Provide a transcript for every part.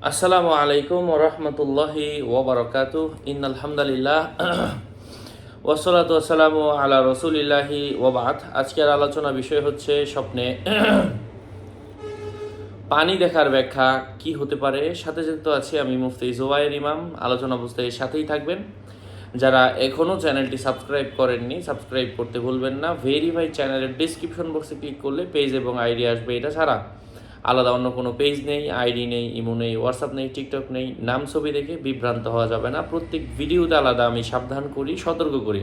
আসসালামু আলাইকুম ওরহমতুল্লাহি ওবরাকাতু ইন্নাল হামদুলিল্লাহ ওয়াসসালাতু ওয়াসসালামু আলা রাসূলিল্লাহি ওয়া বা'দ। আজকের আলোচনা বিষয় হচ্ছে স্বপ্নে পানি দেখার ব্যাখ্যা কি হতে পারে। সাথে যুক্ত আছি আমি মুফতি জুবায়ের ইমাম। আলোচনা বুঝতে সাথেই থাকবেন। যারা এখনও চ্যানেলটি সাবস্ক্রাইব করেননি, সাবস্ক্রাইব করতে ভুলবেন না। ভেরিফাই চ্যানেলের ডিসক্রিপশন বক্সে ক্লিক করলে পেজ এবং আইডি আসবে। এটা ছাড়া আলাদা অন্য কোনো পেজ নেই, আইডি নেই, ইমো নেই, হোয়াটসঅ্যাপ নেই, টিকটক নেই। নাম ছবি দেখে বিভ্রান্ত হওয়া যাবে না। প্রত্যেক ভিডিওতে আলাদা আমি সাবধান করি, সতর্ক করি।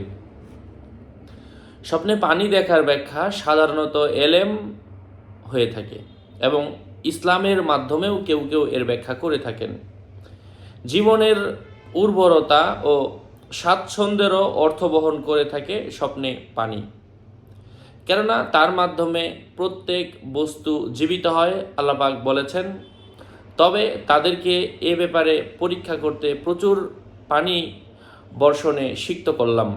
স্বপ্নে পানি দেখার ব্যাখ্যা সাধারণত এলেম হয়ে থাকে এবং ইসলামের মাধ্যমেও কেউ কেউ এর ব্যাখ্যা করে থাকেন। জীবনের উর্বরতা ও স্বাচ্ছন্দ্যেরও অর্থ বহন করে থাকে স্বপ্নে পানি, কেননা তার মাধ্যমে প্রত্যেক বস্তু জীবিত হয়। আল্লাহ পাক বলেছেন, তবে তাদেরকে এ ব্যাপারে পরীক্ষা করতে প্রচুর পানি বর্ষণে সিক্ত করলাম।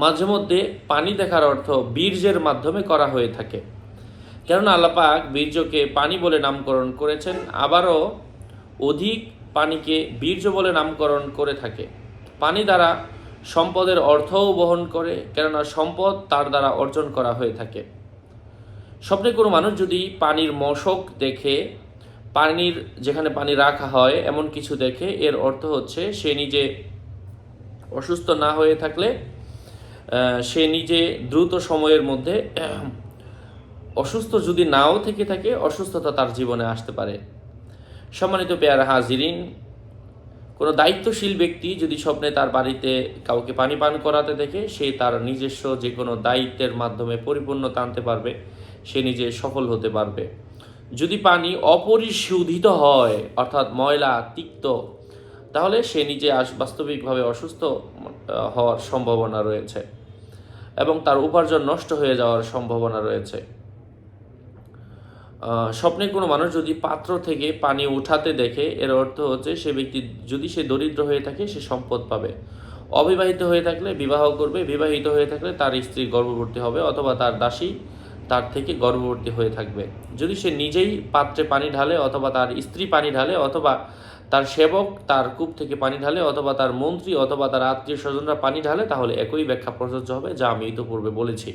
মাঝে মধ্যে পানি দেখার অর্থ বীর্যের মাধ্যমে করা হয়ে থাকে, কেননা আল্লাহ পাক বীর্যকে পানি বলে নামকরণ করেছেন। আবারও অধিক পানিকে বীর্য বলে নামকরণ করে থাকে। পানি দ্বারা সম্পদের অর্থও বহন করে, কেননা সম্পদ তার দ্বারা অর্জন করা হয়ে থাকে। স্বপ্নে কোনো মানুষ যদি পানির মশক দেখে, পানির যেখানে পানি রাখা হয় এমন কিছু দেখে, এর অর্থ হচ্ছে সে নিজে অসুস্থ না হয়ে থাকলে সে নিজে দ্রুত সময়ের মধ্যে অসুস্থ যদি নাও থেকে থাকে, অসুস্থতা তার জীবনে আসতে পারে। সম্মানিত পেয়ারা হাজিরিন, কোনো দায়িত্বশীল ব্যক্তি যদি স্বপ্নে তার বাড়িতে কাউকে পানি পান করাতে দেখে, সে তার নিজস্ব যে কোনো দায়িত্বের মাধ্যমে পরিপূর্ণতা আনতে পারবে, সে নিজে সফল হতে পারবে। যদি পানি অপরিশোধিত হয়, অর্থাৎ ময়লা, তিক্ত, তাহলে সে নিজে বাস্তবিকভাবে অসুস্থ হওয়ার সম্ভাবনা রয়েছে এবং তার উপার্জন নষ্ট হয়ে যাওয়ার সম্ভাবনা রয়েছে। স্বপ্নে কোনো মানুষ যদি পাত্র থেকে পানি উঠাতে দেখে, এর অর্থ হচ্ছে সে ব্যক্তি যদি সে দরিদ্র হয়ে থাকে, সে সম্পদ পাবে। অবিবাহিত হয়ে থাকলে বিবাহ করবে, বিবাহিত হয়ে থাকলে তার স্ত্রী গর্ভবতী হবে অথবা তার দাসী তার থেকে গর্ভবতী হয়ে থাকবে। যদি সে নিজেই পাত্রে পানি ঢালে অথবা তার স্ত্রী পানি ঢালে অথবা তার সেবক তার কূপ থেকে পানি ঢালে অথবা তার মন্ত্রী অথবা তার আত্মীয় স্বজনরা পানি ঢালে, তাহলে একই ব্যাখ্যা প্রযোজ্য হবে, যা আমি ইতিপূর্বে বলেছি।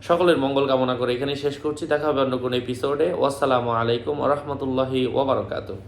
সকলের মঙ্গল কামনা করে এখানেই শেষ করছি। দেখা হবে অন্য কোনো এপিসোডে। ওয়াসসালামু আলাইকুম ওয়া রাহমাতুল্লাহি ওয়া বারাকাতুহু।